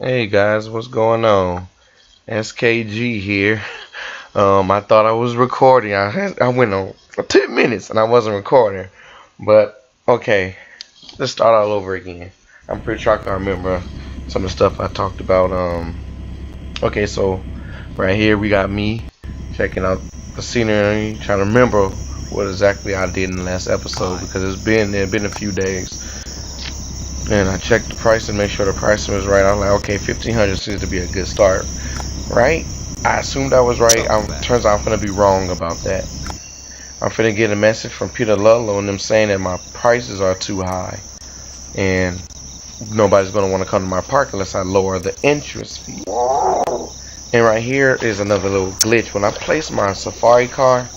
Hey guys, what's going on? SKG here. I thought I was recording. I went on for 10 minutes and I wasn't recording. But okay, let's start all over again. I'm pretty sure I can remember some of the stuff I talked about. Okay, so right here we got me checking out the scenery, trying to remember what exactly I did in the last episode because it's been a few days. And I checked the price and make sure the pricing was right. I was like, okay, 1,500 seems to be a good start, right? I assumed I was right. Turns out I'm gonna be wrong about that. I'm finna get a message from Peter Ludlow and them saying that my prices are too high, and nobody's gonna want to come to my park unless I lower the entrance fee. And right here is another little glitch. When I place my safari car,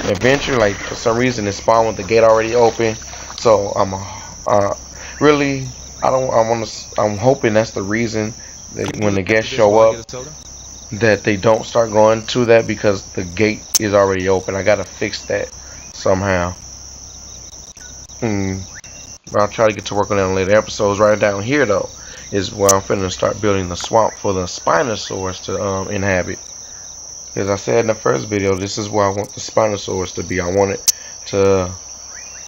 eventually, like for some reason, it spawned with the gate already open. So really, I'm hoping that's the reason that when the guests show up, that they don't start going to that because the gate is already open. I gotta fix that somehow. I'll try to get to work on that in later episodes. Right down here though is where I'm finna start building the swamp for the Spinosaurs to inhabit. As I said in the first video, this is where I want the Spinosaurs to be. I want it to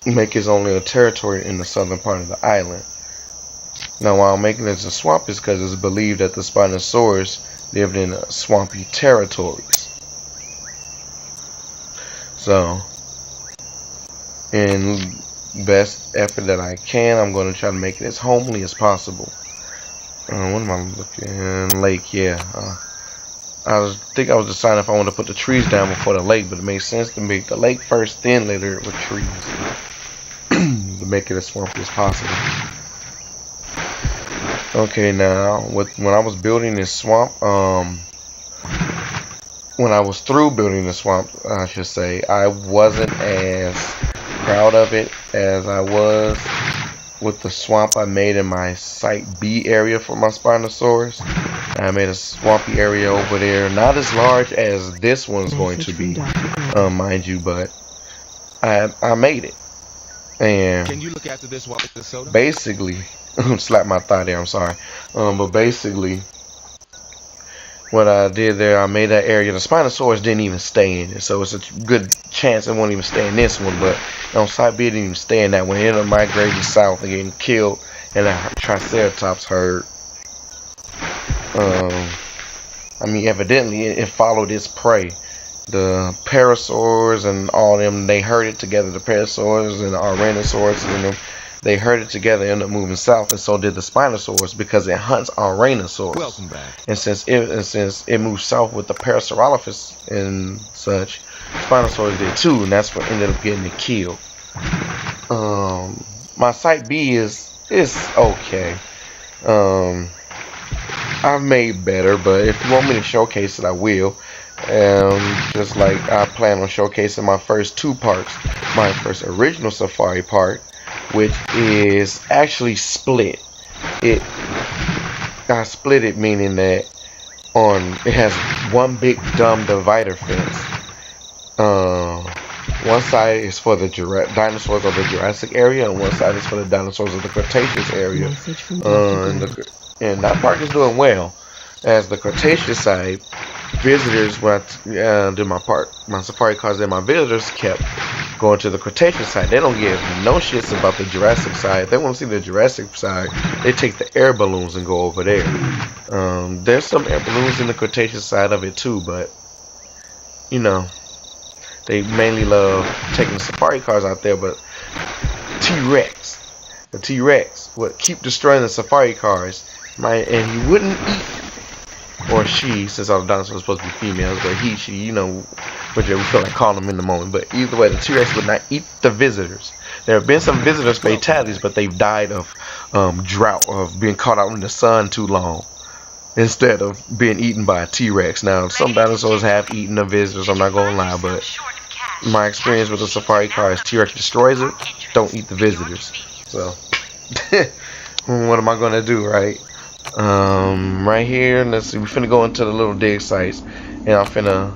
make his own little territory in the southern part of the island. Now, why I'm making this a swamp is because it's believed that the Spinosaurs lived in swampy territories. So, in best effort that I can, I'm going to try to make it as homely as possible. What am I looking? Lake, yeah. I think I was deciding if I wanted to put the trees down before the lake, but it makes sense to make the lake first, then later with trees. To make it as swampy as possible. Okay, now when I was building this swamp, when I was through building the swamp, I should say, I wasn't as proud of it as I was with the swamp I made in my Site B area for my Spinosaurus. I made a swampy area over there, not as large as this one's going to be, mind you, but I made it. And can you look after this while with the soda? Basically, slap my thigh there, I'm sorry. But basically, what I did there, I made that area. The Spinosaurus didn't even stay in it, so it's a good chance it won't even stay in this one. But on Site B, it didn't even stay in that one. It ended up migrating south and getting killed in a Triceratops herd. I mean, evidently, it followed its prey. The Parasaurs and all them, they herded together. The Parasaurs and the Aranosaurs and them, they herded together and ended up moving south, and so did the Spinosaurus because it hunts Aranosaurs. Welcome back. And since it moved south with the Parasaurolophus and such, Spinosaurus did too, and that's what ended up getting it killed. My Site B is okay. I've made better, but if you want me to showcase it, I will. Just like I plan on showcasing my first two parks, my first original safari park, which is actually split. I split it, meaning that it has one big dumb divider fence. One side is for the dinosaurs of the Jurassic area, and one side is for the dinosaurs of the Cretaceous area. And that park is doing well. As the Cretaceous side, visitors, when I did my safari cars there, my visitors kept going to the Cretaceous side. They don't give no shits about the Jurassic side. If they want to see the Jurassic side, they take the air balloons and go over there. There's some air balloons in the Cretaceous side of it too, but you know, they mainly love taking the safari cars out there. But the T-Rex would keep destroying the safari cars, and he wouldn't eat. Or she, since all the dinosaurs are supposed to be females, but he, she, you know, whichever we feel like calling them in the moment. But either way, the T-Rex would not eat the visitors. There have been some visitors fatalities, but they've died of drought, of being caught out in the sun too long, instead of being eaten by a T-Rex. Now, some dinosaurs have eaten the visitors, I'm not gonna lie, but my experience with the safari car is T-Rex destroys it, don't eat the visitors. So, what am I gonna do, right? Right here, let's see, we're finna go into the little dig sites, and I'm finna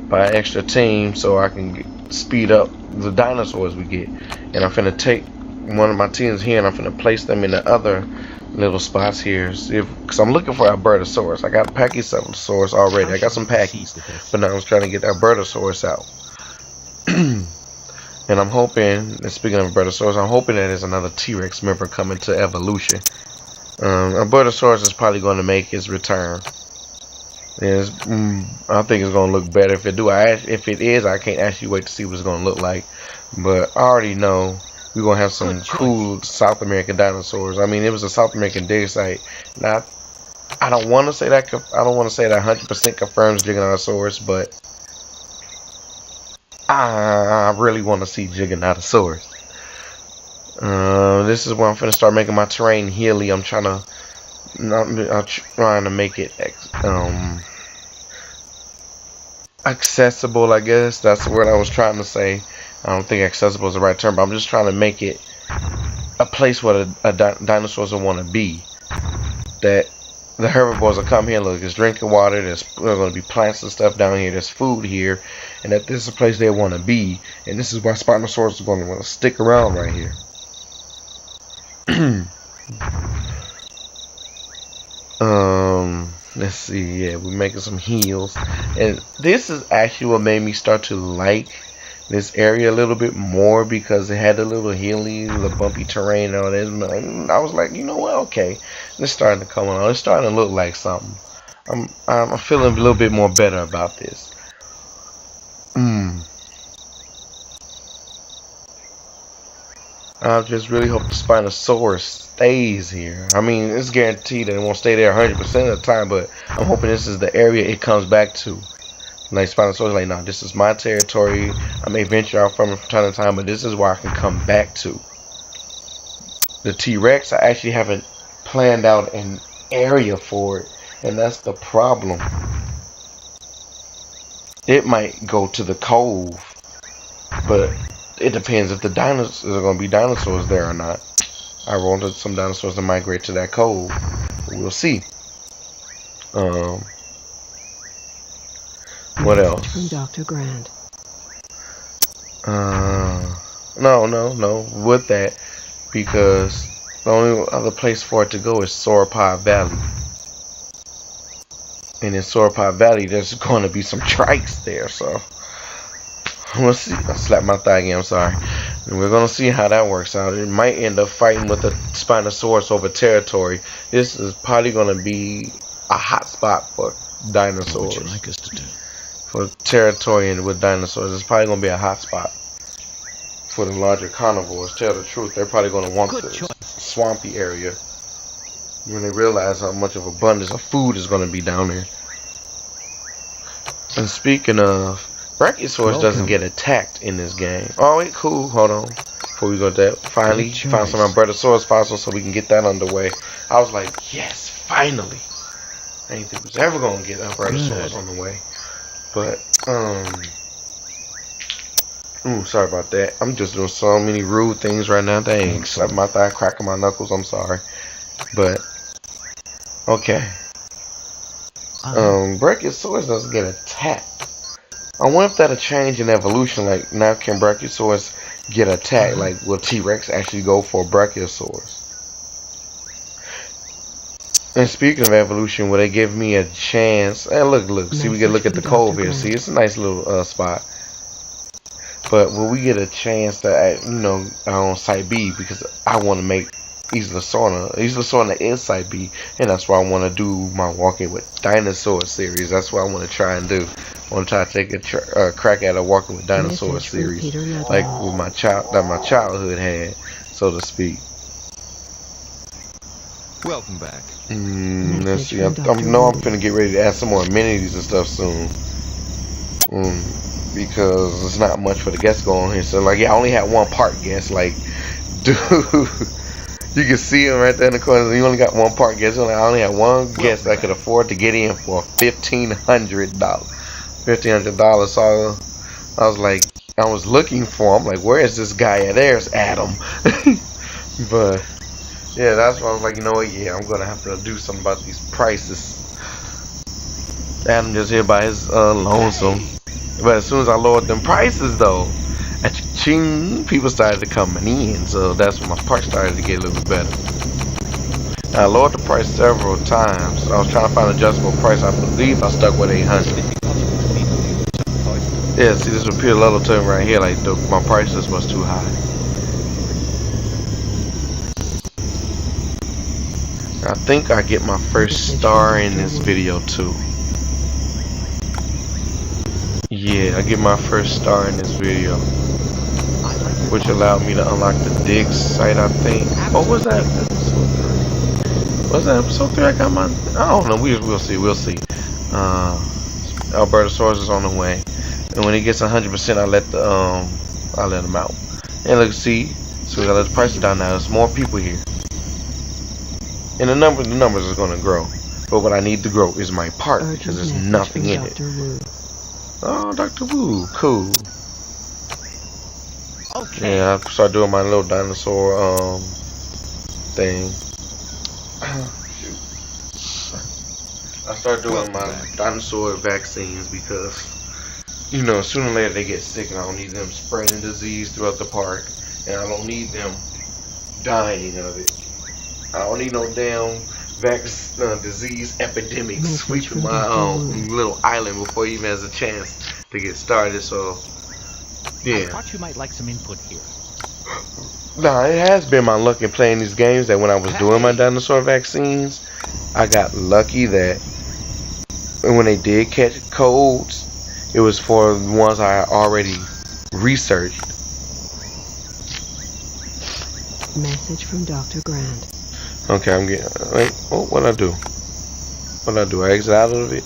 buy an extra team so I can speed up the dinosaurs we get. And I'm finna take one of my teams here, and I'm gonna place them in the other little spots here. See if, cause I'm looking for Albertosaurus. I got Pachycephalosaurus already. I got some Pachy's, but now I was trying to get Albertosaurus out. And I'm hoping, and speaking of Albertosaurus, I'm hoping that there's another T-Rex member coming to evolution. Albertosaurus is probably going to make his return. I think it's going to look better if it do. If it is, I can't actually wait to see what it's going to look like. But I already know we're going to have some cool South American dinosaurs. I mean, it was a South American dig site. Now, I don't want to say that 100% confirms Giganotosaurus, but I really want to see Giganotosaurus. This is where I'm finna start making my terrain hilly. I'm trying to make it accessible, I guess. That's the word I was trying to say. I don't think accessible is the right term, but I'm just trying to make it a place where dinosaurs will want to be. That the herbivores will come here, look, there's drinking water, there's going to be plants and stuff down here, there's food here, and that this is a place they want to be. And this is why Spinosaurus are going to want to stick around right here. Let's see, yeah, we're making some heels, and this is actually what made me start to like this area a little bit more, because it had a little hilly, little bumpy terrain on it. And I was like, you know what, okay, it's starting to come on, it's starting to look like something. I'm feeling a little bit more better about this. I just really hope the Spinosaurus stays here. I mean, it's guaranteed that it won't stay there 100% of the time, but I'm hoping this is the area it comes back to. Like Spinosaurus, like, no, this is my territory. I may venture out from it from time to time, but this is where I can come back to. The T-Rex, I actually haven't planned out an area for it, and that's the problem. It might go to the cove, but it depends if the dinosaurs are going to be dinosaurs there or not. I wanted some dinosaurs to migrate to that cove. We'll see. What else? From Dr. Grant. No. With that, because the only other place for it to go is Sauropod Valley. And in Sauropod Valley, there's going to be some trikes there, so we'll see. I slapped my thigh again, I'm sorry. And we're going to see how that works out. It might end up fighting with a Spinosaurus over territory. This is probably going to be a hot spot for dinosaurs. What would you like us to do? For territory and with dinosaurs, it's probably going to be a hot spot for the larger carnivores. Tell the truth, they're probably going to want the swampy area when they realize how much of abundance of food is going to be down there. And speaking of, Brachiosaurus doesn't get attacked in this game. Oh, wait, cool. Hold on. Before we go to that, finally found some Albertosaurus fossils so we can get that underway. I was like, yes, finally. I didn't think we was ever going to get Albertosaurus on the way. But, sorry about that. I'm just doing so many rude things right now. Dang, slapping my thigh, cracking my knuckles. I'm sorry. But, okay. Brachiosaurus doesn't get attacked. I wonder if that'll change in evolution. Like, now can Brachiosaurus get attacked? Like, will T-Rex actually go for Brachiosaurus? And speaking of evolution, will they give me a chance? Hey, look. See, we can look at the cove here. See, it's a nice little spot. But will we get a chance to, on Site B? Because I want to make Isla Sorna. Isla Sorna is Site B, and that's why I want to do my Walking with Dinosaurs series. That's what I want to try and do. I want to try to take a crack at a Walking with Dinosaurs series, like with my childhood had, so to speak. Welcome back. Let's see. I know I'm finna get ready to add some more amenities and stuff soon. Because there's not much for the guests going here. So, like, yeah, I only had one park guest. Like, dude, you can see him right there in the corner. You only got one park guest. I only had one guest that could afford to get in for $1,500. So I was like, I was looking for him. Like, where is this guy at? There's Adam. But yeah, that's why I was like, you know what? Yeah, I'm gonna have to do something about these prices. Adam just here by his lonesome. But as soon as I lowered them prices, though, ching, people started coming in, so that's when my price started to get a little bit better. Now, I lowered the price several times. I was trying to find an adjustable price. I believe I stuck with 800. Yeah, see, this would appear a little to me right here, like my prices was too high. I think I get my first star in this video too. Yeah, I get my first star in this video, which allowed me to unlock the digs site, I think. Oh, was that episode 3? Was that episode 3? I got my... I don't know. We'll see. We'll see. Albertosaurus is on the way, and when he gets 100%, I let him out. And look, see, so we gotta let the prices down now. There's more people here, and the numbers is gonna grow. But what I need to grow is my park, because there's nothing in it. Oh, Dr. Wu, cool. Okay. Yeah, I start doing my little dinosaur thing. Shoot. I start doing my dinosaur vaccines because, you know, sooner or later they get sick, and I don't need them spreading disease throughout the park, and I don't need them dying of it. I don't need no damn disease epidemics sweeping my little island before he even has a chance to get started. So yeah, I thought you might like some input here. Nah, it has been my luck in playing these games that when I was doing my dinosaur vaccines, I got lucky that when they did catch colds, it was for the ones I already researched. Message from Dr. Grant. Okay, I'm getting. Wait, what'd I do? I exit out of it?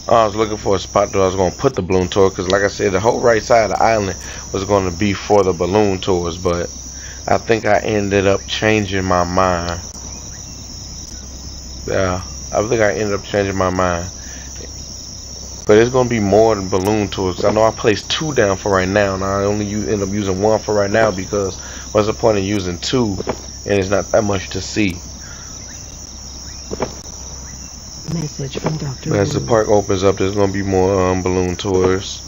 Oh, I was looking for a spot that I was going to put the balloon tour, because like I said, the whole right side of the island was going to be for the balloon tours, but I think I ended up changing my mind. Yeah, I think I ended up changing my mind. But it's going to be more than balloon tours. I know I placed 2 down for right now, and I only end up using 1 for right now, because what's the point of using 2? And it's not that much to see. Message from Dr. But as the park opens up, there's gonna be more balloon tours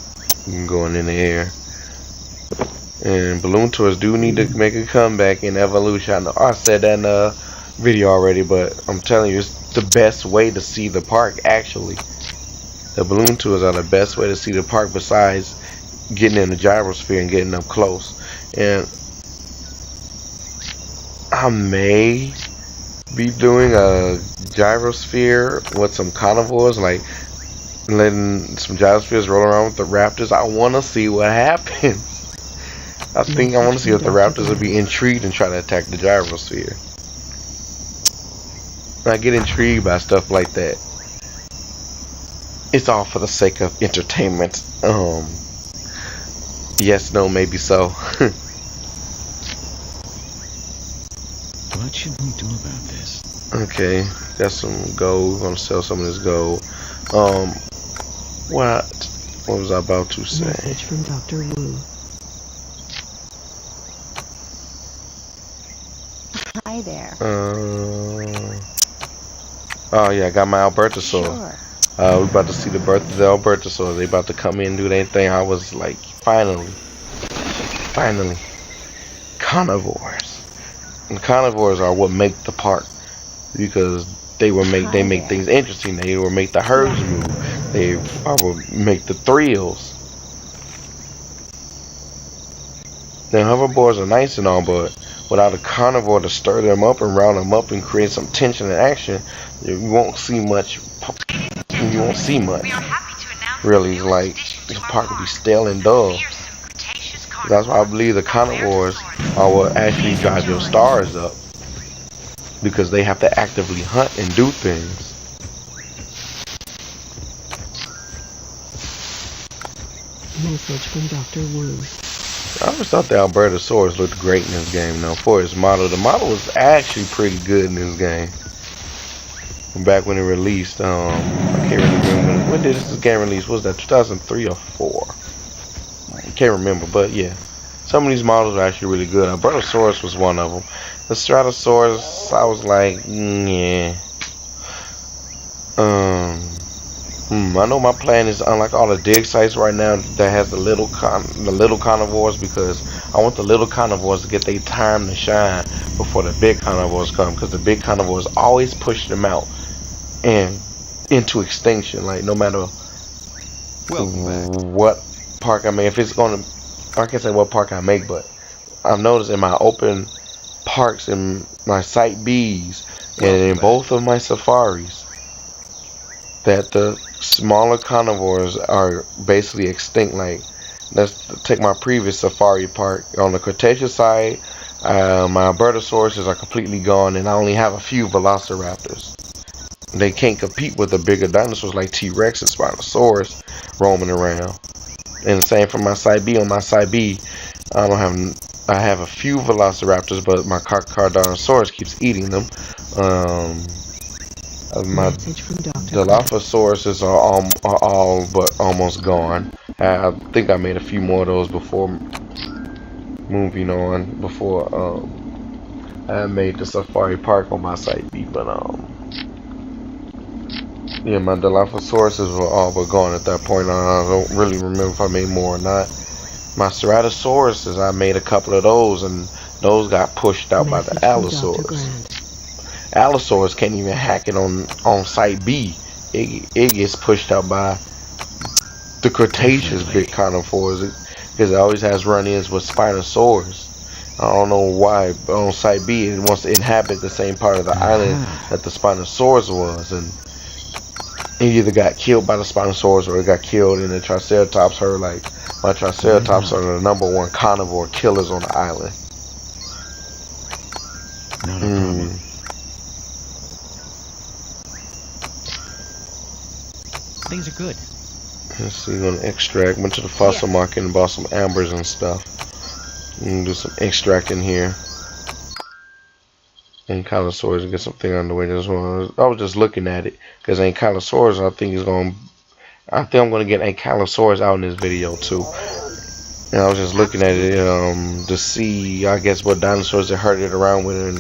going in the air. And balloon tours do need to make a comeback in evolution. I know I said that in a video already, but I'm telling you, it's the best way to see the park. Actually, the balloon tours are the best way to see the park besides getting in the gyrosphere and getting up close. And I may be doing a gyrosphere with some carnivores, like letting some gyrospheres roll around with the raptors. I want to see what happens. I think I want to see if the raptors will be intrigued and try to attack the gyrosphere. I get intrigued by stuff like that. It's all for the sake of entertainment. Yes, no, maybe so. What should we do about this? Okay, got some gold. We're gonna sell some of this gold. What was I about to say? Message from Dr. Wu. Hi there. Oh yeah, I got my Albertosaur. Sure. We're about to see the birth of the Albertosaur. They about to come in and do their thing. I was like, finally, carnivores. And carnivores are what make the park, because they make things interesting. They will make the herds move. They will make the thrills. Now hoverboards are nice and all, but without a carnivore to stir them up and round them up and create some tension and action, you won't see much. You won't see much. Really, it's like the park will be stale and dull. That's why I believe the carnivores are what actually drive your stars up, because they have to actively hunt and do things. Message from Dr. Wu. I always thought the Albertosaurus looked great in this game, though. For its model, the model was actually pretty good in this game. Back when it released, I can't really remember when did this game release. Was that 2003 or 4? I can't remember, but yeah, some of these models are actually really good. Albertosaurus was one of them. The Stratosaurus, I was like, yeah. I know my plan is to unlock all the dig sites right now that has the little carnivores, because I want the little carnivores to get their time to shine before the big carnivores come, because the big carnivores always push them out and into extinction. Like no matter Welcome back. what park I make, if it's gonna, I can't say what park I make, but I've noticed in my open parks in my site B's and in both of my safaris that the smaller carnivores are basically extinct. Like, let's take my previous safari park. On the Cretaceous side, my Albertosaurus are completely gone, and I only have a few Velociraptors. They can't compete with the bigger dinosaurs like T-Rex and Spinosaurus roaming around. And the same for my side B. On my side B, I have a few Velociraptors, but my Carcharodontosaurus keeps eating them. My Dilophosaurus are all but almost gone. I think I made a few more of those before moving on. Before I made the safari park on my site B, but yeah, my Dilophosaurus were all but gone at that point. I don't really remember if I made more or not. My Ceratosaurus, I made a couple of those, and those got pushed out by the Allosaurus. Allosaurus can't even hack it on site B. It gets pushed out by the Cretaceous big carnivores, because it always has run-ins with Spinosaurus. I don't know why, but on site B it wants to inhabit the same part of the island that the Spinosaurus was, and it either got killed by the Spinosaurus or it got killed in the Triceratops herd. Like, my Triceratops are the #1 carnivore killers on the island. Not a problem. Things are good. Let's see, gonna extract. Went to the fossil market and bought some ambers and stuff. Do some extracting here. Ankylosaurus, get something underway. I was just looking at it because Ankylosaurus, I think I'm gonna get Ankylosaurus out in this video too. And I was just looking at it to see, I guess, what dinosaurs they herded around with, and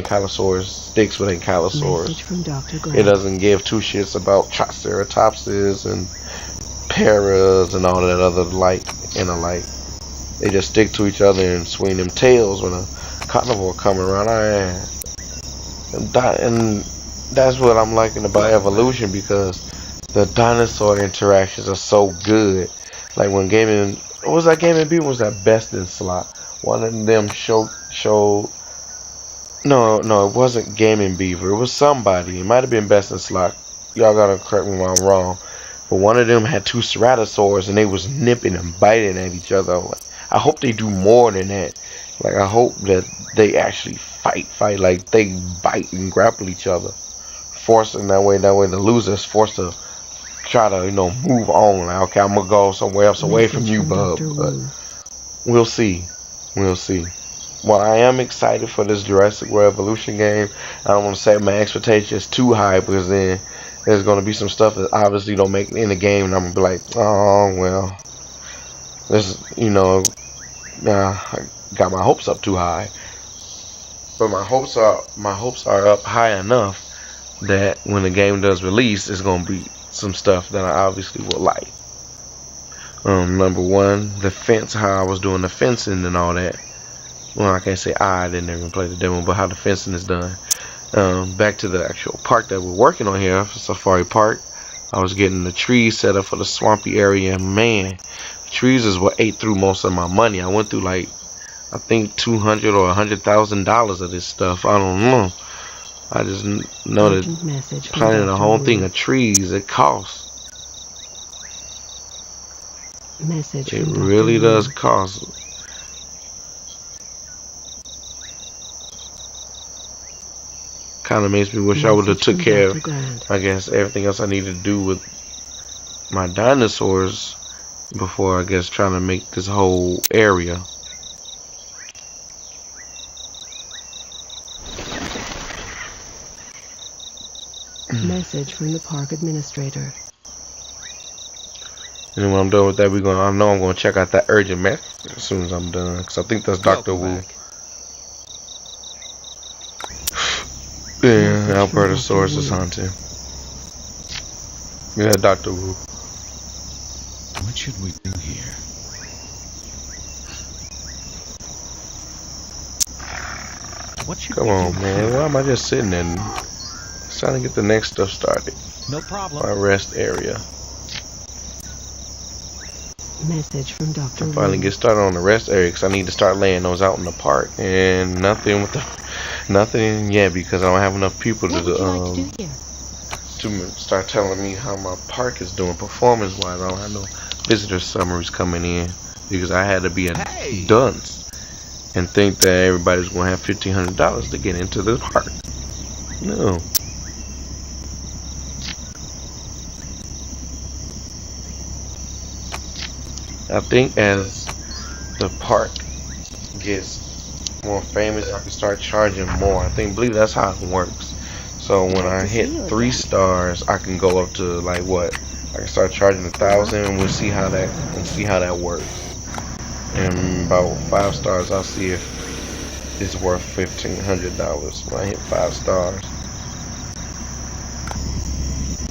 Ankylosaurus sticks with Ankylosaurus. It doesn't give two shits about Triceratopses and Paras and all that other like and alike. They just stick to each other and swing them tails when a carnivore coming around. And that's what I'm liking about evolution, because the dinosaur interactions are so good. Like when Gaming, what was that Gaming B was that Best in Slot? One of them showed. No, it wasn't Gaming Beaver. It was somebody. It might have been Best in Slot. Y'all gotta correct me if I'm wrong. But one of them had two Ceratosaurs and they was nipping and biting at each other. I hope they do more than that. Like, I hope that they actually fight. Like, they bite and grapple each other. Forcing that way the loser's forced to try to, move on. Like, okay, I'm gonna go somewhere else away from you, bub. But we'll see. Well, I am excited for this Jurassic World Evolution game. I don't want to set my expectations too high, because then there's going to be some stuff that obviously don't make it in the game, and I'm going to be like, oh, well, this, I got my hopes up too high. But my hopes are up high enough that when the game does release, it's going to be some stuff that I obviously will like. Number one, the fence, how I was doing the fencing and all that. Well, I can't say I didn't even play the demo, but how the fencing is done. Back to the actual park that we're working on here, Safari Park. I was getting the trees set up for the swampy area. Man, trees is what ate through most of my money. I went through like, I think $200,000 or $100,000 of this stuff. I don't know. I just know that planting a whole thing of trees, it costs. It really does cost. Kind of makes me wish I would have took care of, I guess, everything else I needed to do with my dinosaurs before, I guess, trying to make this whole area. Message from the park administrator. And when I'm done with that, I know I'm gonna check out that urgent message as soon as I'm done, because I think that's Dr. Wu. Yeah, Albertosaurus is hunting. Yeah, Dr. Wu. What should we do here? What should Come we on, do man. here? Why am I just sitting there? It's trying to get the next stuff started. No problem. My rest area. Message from Dr. I finally Wu. get started on the rest area because I need to start laying those out in the park, and nothing with the nothing yet because I don't have enough people What would you like to do here? to start telling me how my park is doing performance wise. I don't have no visitor summaries coming in because I had to be a dunce and think that everybody's gonna have $1,500 to get into the park. No. I think as the park gets more famous, I can start charging more. I believe that's how it works. So when I hit 3 stars, I can go up to like what? I can start charging 1,000, and we'll see how that works. And about 5 stars, I'll see if it's worth $1,500 when I hit 5 stars.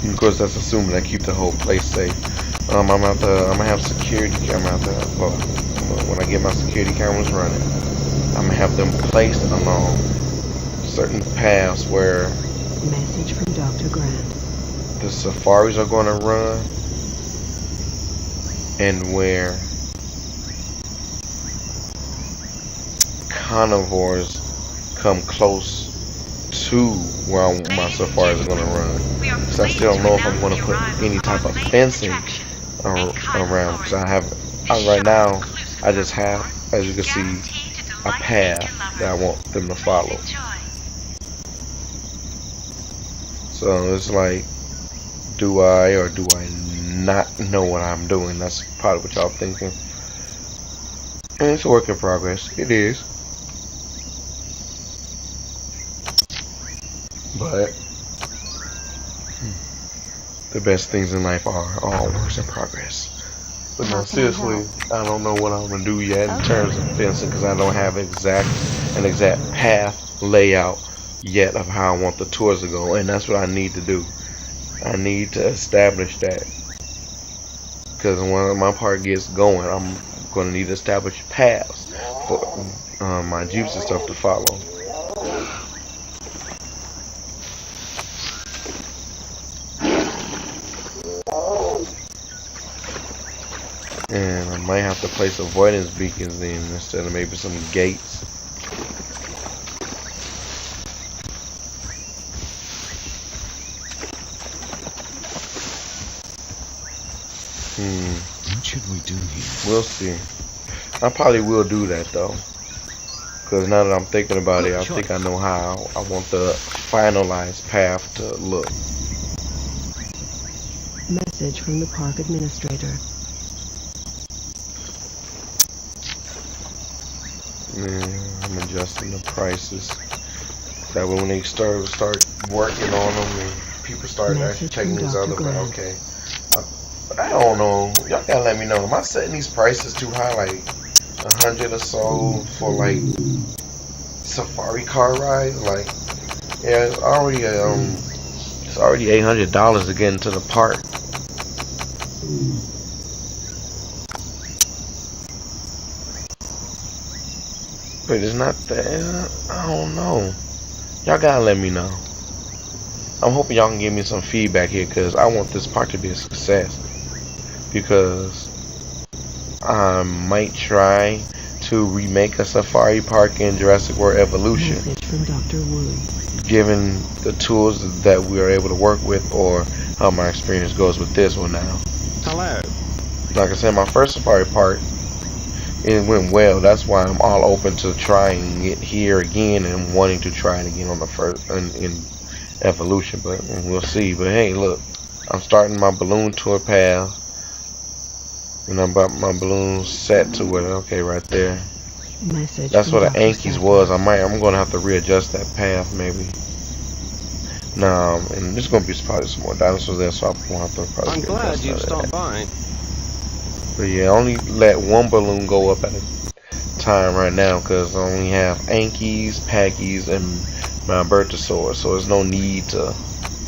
And of course, that's assuming I keep the whole place safe. I'm gonna have security. When I get my security cameras running, I'm gonna have them placed along certain paths where Message from Dr. Grant. the safaris are gonna run, and where carnivores come close to where my safaris are gonna run. Because I still don't know if I'm gonna put any type of fencing around, because right now I just have, as you can see, a path that I want them to follow. So it's like, do I or do I not know what I'm doing? That's probably what y'all thinking. And it's a work in progress. It is. But the best things in life are all works in progress. But no, seriously, I don't know what I'm gonna do yet in terms of fencing, because I don't have an exact path layout yet of how I want the tours to go, and that's what I need to do. I need to establish that, because when my part gets going, I'm gonna need to establish paths for my jeeps and stuff to follow. And I might have to place avoidance beacons in instead of maybe some gates. What should we do here? We'll see. I probably will do that though, because now that I'm thinking about it, I think I know how I want the finalized path to look. Message from the park administrator. I'm adjusting the prices. That way when they start working on them and people start actually checking these out, they're like, okay. I don't know. Y'all gotta let me know. Am I setting these prices too high, like 100 or so for like safari car rides? Like, yeah, it's already $800 to get into the park. But it's not that. I don't know. Y'all gotta let me know. I'm hoping y'all can give me some feedback here, because I want this park to be a success. Because I might try to remake a safari park in Jurassic World Evolution, Message from Dr. Wu. given the tools that we are able to work with, or how my experience goes with this one now. Hello. Like I said, my first safari park, it went well. That's why I'm all open to trying it here again and wanting to try it again on the first in Evolution. But we'll see. But hey, look, I'm starting my balloon tour path, and I'm about my balloons set to it. Okay, right there. Message That's from where the Dr. Ankies was. I'm gonna have to readjust that path maybe. Now, and there's gonna be probably some more dinosaurs there, so I'm gonna have to probably. I'm glad you stopped by. But yeah, only let one balloon go up at a time right now, because I only have Ankies, Packies, and my Bertosaurus, so there's no need to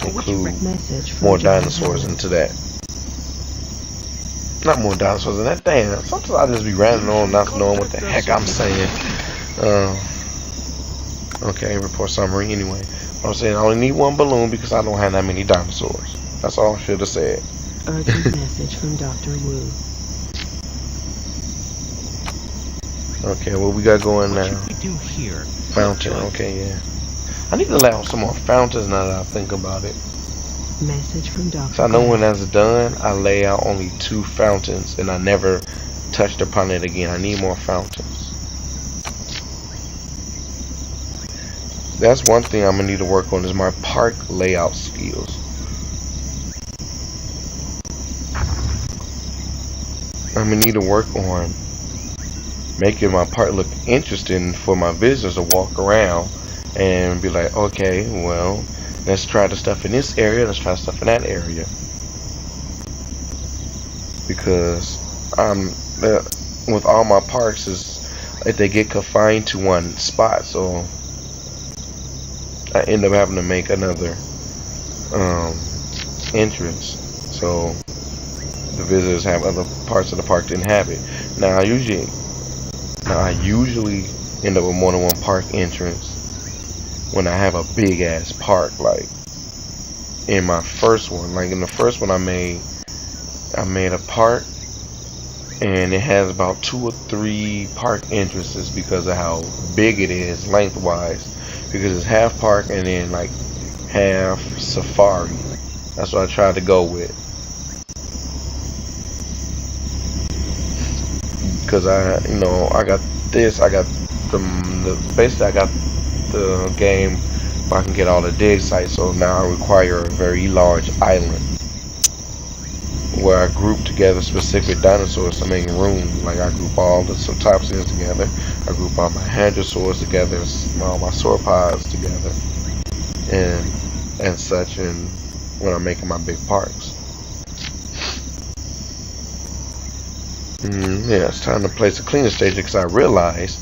include Message from more John dinosaurs Howard. into that. Not more dinosaurs than that. Damn, sometimes I just be rambling on, not knowing what the heck I'm saying. Okay, report summary anyway. I'm saying I only need one balloon because I don't have that many dinosaurs. That's all I should have said. Urgent message from Dr. Wu. Okay, what we got going What now? should we do here? Fountain, okay, yeah. I need to lay out some more fountains now that I think about it. Message from Dr. So I know when that's done, I lay out only 2 fountains and I never touched upon it again. I need more fountains. That's one thing I'm gonna need to work on is my park layout skills. I'm gonna need to work on making my park look interesting for my visitors to walk around and be like, okay, well, let's try the stuff in this area, let's try stuff in that area. Because with all my parks is like they get confined to one spot, so I end up having to make another entrance, so the visitors have other parts of the park to inhabit. Now I usually end up with more than one park entrance when I have a big ass park. Like in my first one, like in the first one I made a park and it has about 2 or 3 park entrances because of how big it is lengthwise, because it's half park and then like half safari. That's what I tried to go with, because I got the game where I can get all the dig sites, so now I require a very large island where I group together specific dinosaurs to make room. Like I group all the Subtopsians together, I group all my Hadrosaurs together, all my sauropods together, and such, and when I'm making my big parks. Yeah, it's time to place a cleaner station because I realized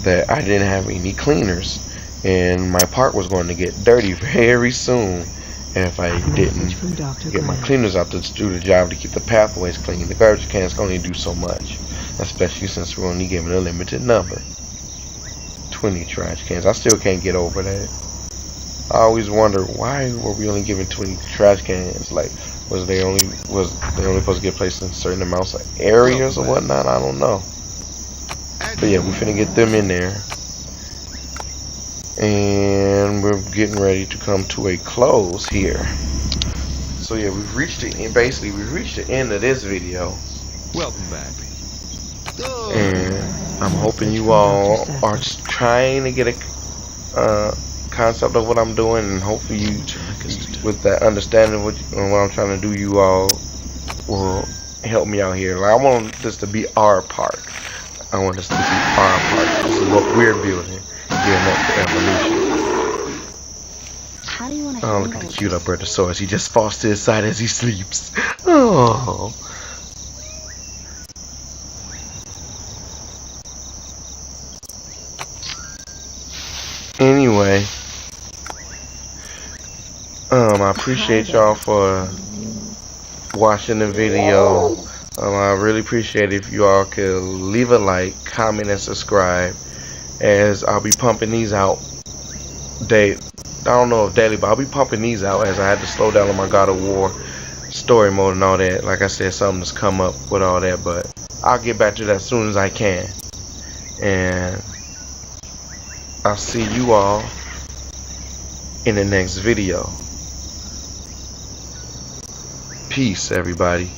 that I didn't have any cleaners and my park was going to get dirty very soon if I didn't get my cleaners out to do the job to keep the pathways clean. The garbage cans can only do so much, especially since we're only given a limited number, 20 trash cans. I still can't get over that. I always wonder, why were we only given 20 trash cans? Like, was they only supposed to get placed in certain amounts of areas or whatnot? I don't know. But yeah, we finna get them in there, and we're getting ready to come to a close here. So yeah, we've reached the end of this video, Welcome back. and I'm hoping you all are trying to get a concept of what I'm doing, and hopefully you, with that understanding of what I'm trying to do, you all will help me out here. Like, I want this to be our park. I want this to be our park. This is what we're building here next to Evolution. How do you want to Oh, look at the cute Albertosaurus. He just falls to his side as he sleeps. Oh. Anyway, I appreciate y'all for watching the video. I really appreciate it if you all could leave a like, comment, and subscribe, as I'll be pumping these out I don't know if daily, but I'll be pumping these out as I had to slow down on my God of War story mode and all that. Like I said, something's come up with all that, but I'll get back to that as soon as I can. And I'll see you all in the next video. Peace, everybody.